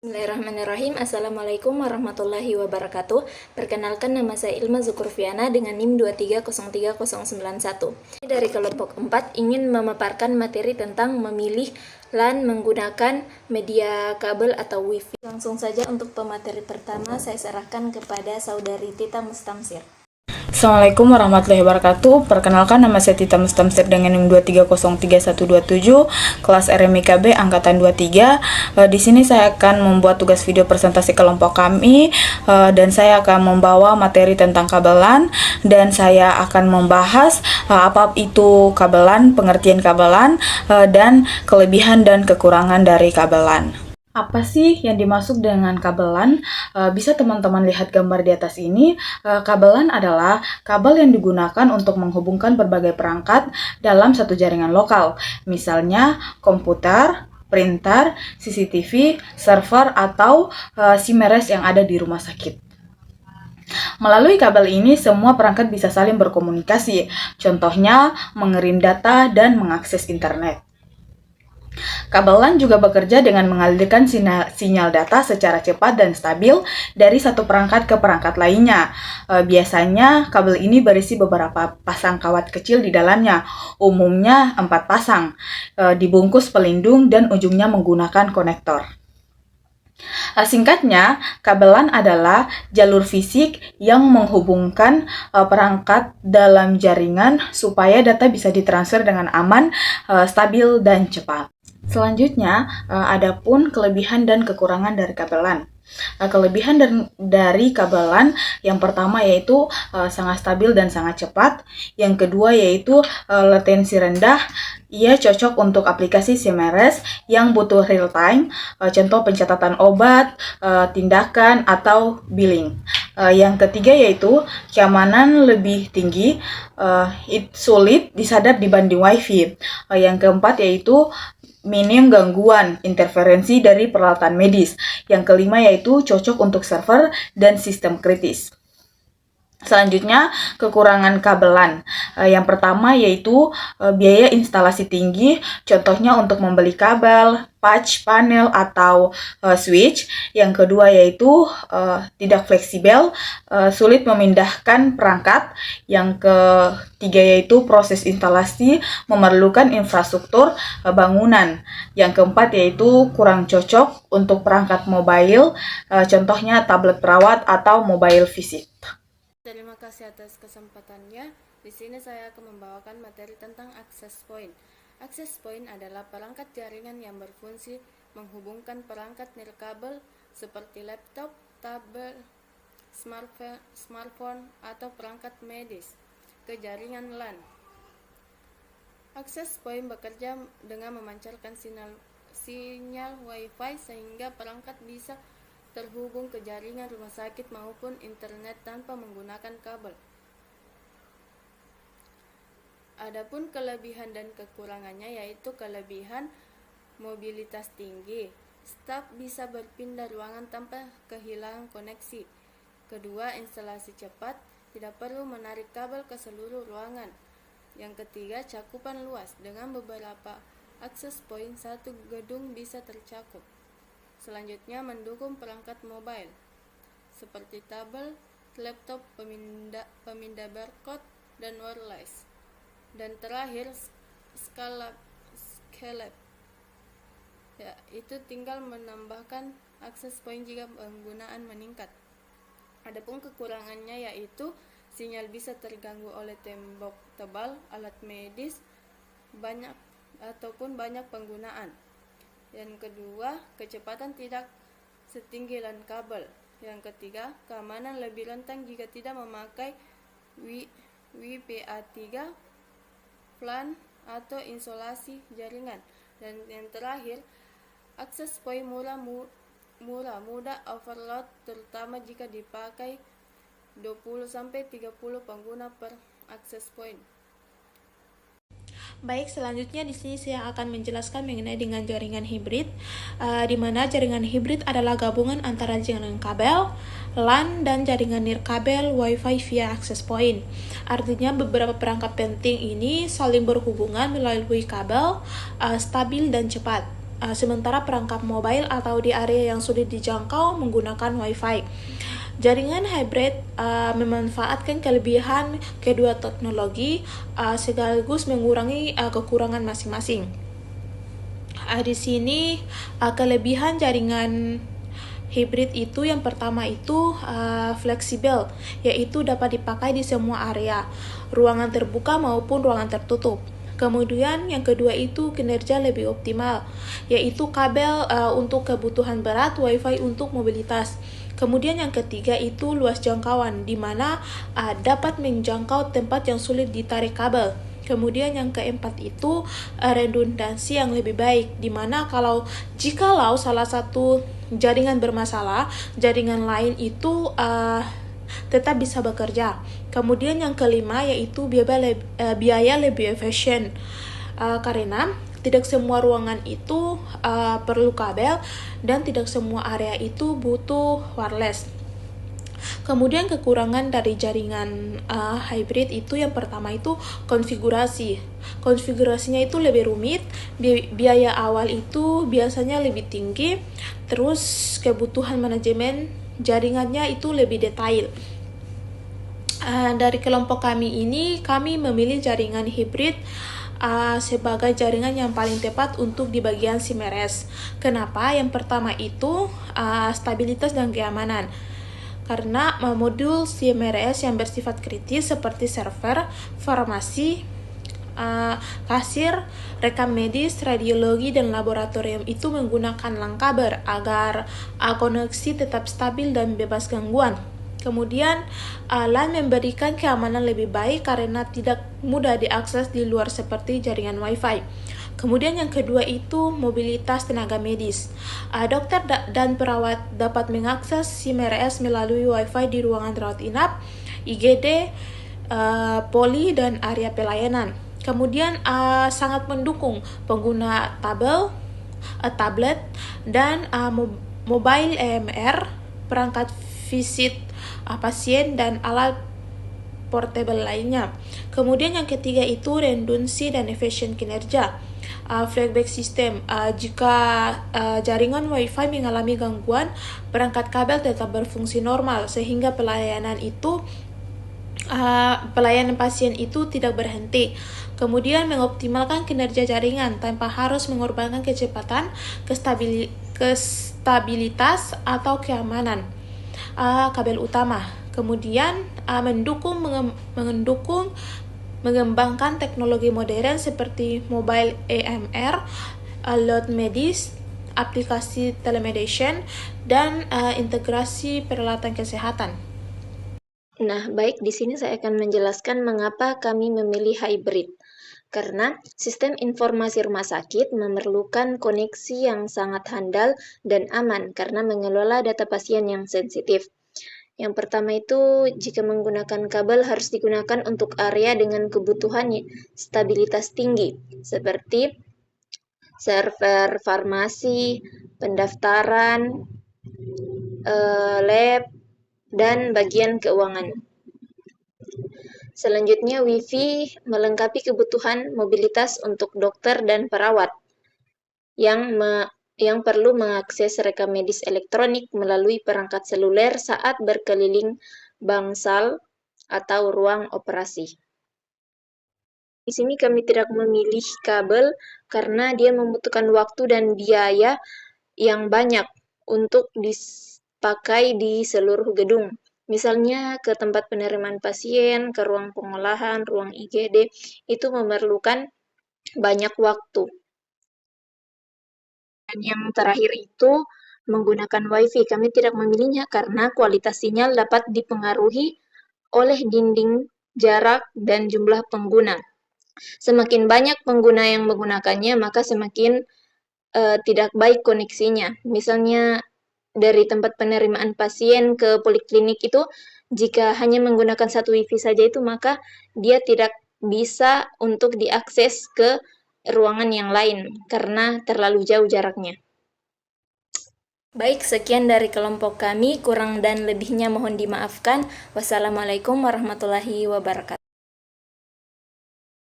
Bismillahirrahmanirrahim. Assalamualaikum warahmatullahi wabarakatuh. Perkenalkan, nama saya Ilma Zukurfiana dengan NIM 2303091. Dari kelompok 4 ingin memaparkan materi tentang memilih LAN menggunakan media kabel atau WiFi. Langsung saja untuk pemateri pertama saya serahkan kepada saudari Tita Mustamsir. Assalamualaikum warahmatullahi wabarakatuh. Perkenalkan, nama saya Tita Mustamsir dengan NIM 2303127, kelas RMIKB angkatan 23. Di sini saya akan membuat tugas video presentasi kelompok kami, dan saya akan membawa materi tentang kabel LAN, dan saya akan membahas apa itu kabel LAN, pengertian kabel LAN, dan kelebihan dan kekurangan dari kabel LAN. Apa sih yang dimaksud dengan kabel LAN? Bisa teman-teman lihat gambar di atas ini. Kabel LAN adalah kabel yang digunakan untuk menghubungkan berbagai perangkat dalam satu jaringan lokal. Misalnya komputer, printer, CCTV, server, atau SIM-RS yang ada di rumah sakit. Melalui kabel ini, semua perangkat bisa saling berkomunikasi. Contohnya, mengirim data dan mengakses internet. Kabel LAN juga bekerja dengan mengalirkan sinyal data secara cepat dan stabil dari satu perangkat ke perangkat lainnya. Biasanya kabel ini berisi beberapa pasang kawat kecil di dalamnya, umumnya 4 pasang, dibungkus pelindung dan ujungnya menggunakan konektor. Singkatnya, kabel LAN adalah jalur fisik yang menghubungkan perangkat dalam jaringan supaya data bisa ditransfer dengan aman, stabil, dan cepat. Selanjutnya, adapun kelebihan dan kekurangan dari kabel LAN. Kelebihan dari kabel LAN yang pertama yaitu sangat stabil dan sangat cepat. Yang kedua yaitu latensi rendah. Ia cocok untuk aplikasi SIM-RS yang butuh real time, contoh pencatatan obat, tindakan, atau billing. Yang ketiga yaitu keamanan lebih tinggi, sulit disadap dibanding WiFi. Yang keempat yaitu minim gangguan interferensi dari peralatan medis. Yang kelima yaitu cocok untuk server dan sistem kritis. Selanjutnya, kekurangan kabel LAN. Yang pertama yaitu biaya instalasi tinggi, contohnya untuk membeli kabel, patch, panel, atau switch. Yang kedua yaitu tidak fleksibel, sulit memindahkan perangkat. Yang ketiga yaitu proses instalasi memerlukan infrastruktur bangunan. Yang keempat yaitu kurang cocok untuk perangkat mobile, contohnya tablet perawat atau mobile fisik. Terima kasih atas kesempatannya. Di sini saya akan membawakan materi tentang access point. Access point adalah perangkat jaringan yang berfungsi menghubungkan perangkat nirkabel seperti laptop, tablet, smartphone, atau perangkat medis ke jaringan LAN. Access point bekerja dengan memancarkan sinyal Wi-Fi sehingga perangkat bisa terhubung ke jaringan rumah sakit maupun internet tanpa menggunakan kabel. Adapun kelebihan dan kekurangannya yaitu kelebihan mobilitas tinggi. Staf bisa berpindah ruangan tanpa kehilangan koneksi. Kedua, instalasi cepat, tidak perlu menarik kabel ke seluruh ruangan. Yang ketiga, cakupan luas. Dengan beberapa access point, satu gedung bisa tercakup. Selanjutnya, mendukung perangkat mobile seperti tablet, laptop, pemindah barcode, dan wireless. Dan terakhir, scalable. Ya, itu tinggal menambahkan akses point jika penggunaan meningkat. Adapun kekurangannya yaitu sinyal bisa terganggu oleh tembok tebal, alat medis, banyak penggunaan. Yang kedua, kecepatan tidak setinggi LAN kabel. Yang ketiga, keamanan lebih rentan jika tidak memakai WPA3, LAN, atau isolasi jaringan. Dan yang terakhir, akses point mudah overload, terutama jika dipakai 20-30 pengguna per akses point. Baik, selanjutnya di sini saya akan menjelaskan mengenai dengan jaringan hibrid, di mana jaringan hibrid adalah gabungan antara jaringan kabel, LAN, dan jaringan nirkabel Wi-Fi via access point. Artinya beberapa perangkat penting ini saling berhubungan melalui kabel, stabil dan cepat. sementara perangkat mobile atau di area yang sulit dijangkau menggunakan Wi-Fi. Jaringan hybrid memanfaatkan kelebihan kedua teknologi sekaligus mengurangi kekurangan masing-masing. Di sini kelebihan jaringan hybrid itu yang pertama itu fleksibel, yaitu dapat dipakai di semua area, ruangan terbuka maupun ruangan tertutup. Kemudian yang kedua itu kinerja lebih optimal, yaitu kabel untuk kebutuhan berat, Wi-Fi untuk mobilitas. Kemudian yang ketiga itu luas jangkauan, di mana dapat menjangkau tempat yang sulit ditarik kabel. Kemudian yang keempat itu redundansi yang lebih baik, di mana jikalau salah satu jaringan bermasalah, jaringan lain itu tetap bisa bekerja. Kemudian yang kelima yaitu biaya lebih efisien, karena tidak semua ruangan itu perlu kabel dan tidak semua area itu butuh wireless. Kemudian kekurangan dari jaringan hybrid itu yang pertama itu konfigurasi. Konfigurasinya itu lebih rumit, biaya awal itu biasanya lebih tinggi, terus kebutuhan manajemen jaringannya itu lebih detail. Dari kelompok kami ini, kami memilih jaringan hybrid sebagai jaringan yang paling tepat untuk di bagian CMRS. Kenapa? Yang pertama itu stabilitas dan keamanan. Karena modul CMRS yang bersifat kritis seperti server, farmasi, kasir, rekam medis, radiologi, dan laboratorium itu menggunakan LAN kabel agar koneksi tetap stabil dan bebas gangguan. Kemudian, LAN memberikan keamanan lebih baik karena tidak mudah diakses di luar seperti jaringan Wi-Fi. Kemudian yang kedua itu mobilitas tenaga medis. Dokter dan perawat dapat mengakses CMRS melalui Wi-Fi di ruangan rawat inap, IGD, poli, dan area pelayanan. Kemudian sangat mendukung pengguna tablet, dan mobile EMR, perangkat visit pasien, dan alat portable lainnya. Kemudian yang ketiga itu redundansi dan efisien kinerja. Fallback system, jika jaringan Wi-Fi mengalami gangguan, perangkat kabel tetap berfungsi normal sehingga pelayanan pasien itu tidak berhenti. Kemudian mengoptimalkan kinerja jaringan tanpa harus mengorbankan kecepatan, stabilitas, atau keamanan kabel utama. Kemudian mengembangkan teknologi modern seperti mobile EMR, load medis, aplikasi telemedicine, dan integrasi peralatan kesehatan. Nah, baik, di sini saya akan menjelaskan mengapa kami memilih hybrid. Karena sistem informasi rumah sakit memerlukan koneksi yang sangat handal dan aman karena mengelola data pasien yang sensitif. Yang pertama itu, jika menggunakan kabel harus digunakan untuk area dengan kebutuhan stabilitas tinggi, seperti server farmasi, pendaftaran, lab, dan bagian keuangan. Selanjutnya, Wi-Fi melengkapi kebutuhan mobilitas untuk dokter dan perawat yang perlu mengakses rekam medis elektronik melalui perangkat seluler saat berkeliling bangsal atau ruang operasi. Di sini kami tidak memilih kabel karena dia membutuhkan waktu dan biaya yang banyak untuk dipakai di seluruh gedung. Misalnya ke tempat penerimaan pasien, ke ruang pengolahan, ruang IGD, itu memerlukan banyak waktu. Dan yang terakhir itu menggunakan Wi-Fi. Kami tidak memilihnya karena kualitas sinyal dapat dipengaruhi oleh dinding, jarak, dan jumlah pengguna. Semakin banyak pengguna yang menggunakannya, maka semakin tidak baik koneksinya. Misalnya dari tempat penerimaan pasien ke poliklinik itu, jika hanya menggunakan satu Wi-Fi saja itu, maka dia tidak bisa untuk diakses ke ruangan yang lain karena terlalu jauh jaraknya. Baik, sekian dari kelompok kami. Kurang dan lebihnya mohon dimaafkan. Wassalamualaikum warahmatullahi wabarakatuh.